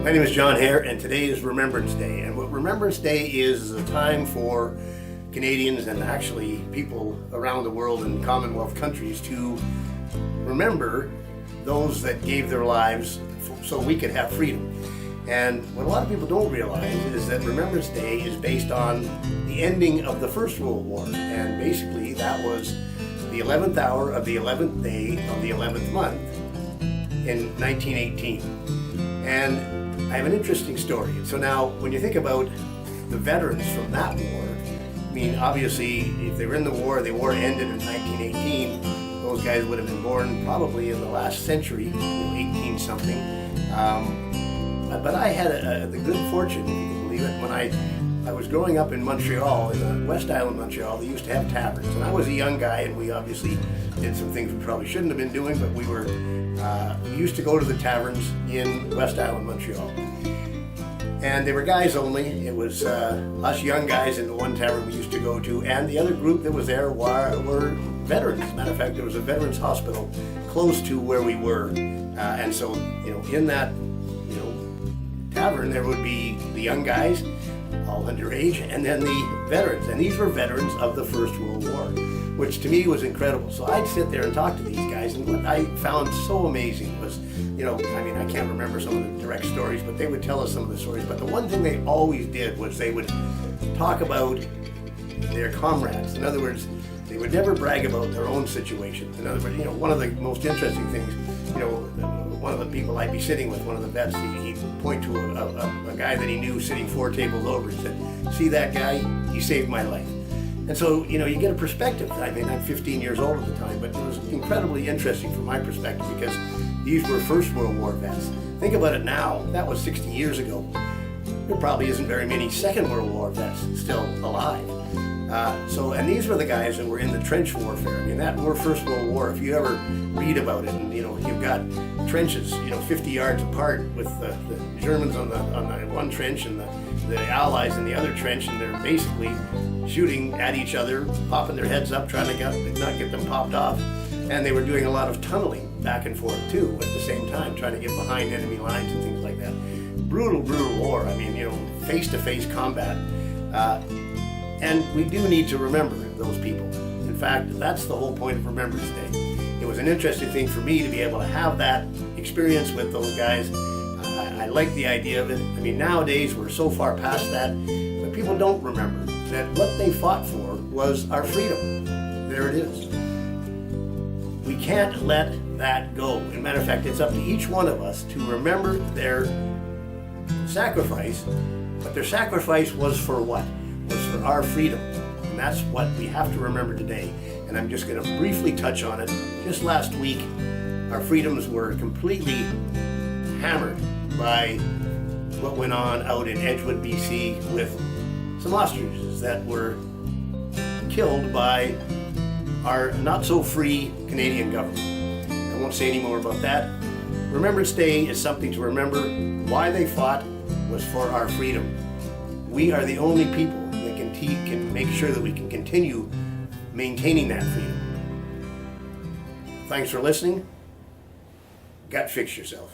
My name is John Hare, and today is Remembrance Day. And what Remembrance Day is a time for Canadians and actually people around the world in Commonwealth countries to remember those that gave their lives so we could have freedom. And what a lot of people don't realize is that Remembrance Day is based on the ending of the First World War. And basically that was the 11th hour of the 11th day of the 11th month in 1918. And I have an interesting story. So now, when you think about the veterans from that war, I mean, obviously, if they were in the war ended in 1918, those guys would have been born probably in the last century, 18-something. But I had the good fortune, if you can believe it, when I was growing up in Montreal, in the West Island, Montreal, they used to have taverns. And I was a young guy, and we obviously did some things we probably shouldn't have been doing, but we used to go to the taverns in West Island, Montreal. And they were guys only. It was us young guys in the one tavern we used to go to, and the other group that was there were veterans. As a matter of fact, there was a veterans hospital close to where we were. And so, in that, tavern, there would be the young guys, all underage, and then the veterans. And these were veterans of the First World War, which to me was incredible. So I'd sit there and talk to these guys, and what I found so amazing was, I can't remember some of the direct stories, but they would tell us some of the stories. But the one thing they always did was they would talk about their comrades. In other words, they would never brag about their own situation. In other words, one of the most interesting things, one of the people I'd be sitting with, one of the vets, he'd point to a guy that he knew sitting 4 tables over and said, "See that guy? He saved my life." And so, you get a perspective. I mean, I'm 15 years old at the time, but it was incredibly interesting from my perspective because these were First World War vets. Think about it now, that was 60 years ago. There probably isn't very many Second World War vets still alive. And these were the guys that were in the trench warfare. I mean, that were First World War. If you ever read about it, and you've got trenches, 50 yards apart with the Germans on the one trench and the Allies in the other trench, and they're basically shooting at each other, popping their heads up, trying to not get them popped off. And they were doing a lot of tunneling back and forth too at the same time, trying to get behind enemy lines and things like that. Brutal, brutal war. I mean, face-to-face combat. And we do need to remember those people. In fact, that's the whole point of Remembrance Day. It was an interesting thing for me to be able to have that experience with those guys. I like the idea of it. I mean, nowadays we're so far past that, but people don't remember that what they fought for was our freedom. There it is. We can't let that go. As a matter of fact, it's up to each one of us to remember their sacrifice, but their sacrifice was for what? Was for our freedom. And that's what we have to remember today. And I'm just going to briefly touch on it. Just last week, our freedoms were completely hammered by what went on out in Edgewood, BC, with some ostriches that were killed by our not-so-free Canadian government. I won't say any more about that. Remembrance Day is something to remember. Why they fought was for our freedom. We are the only people that can make sure that we can continue maintaining that freedom. Thanks for listening. Fix yourself.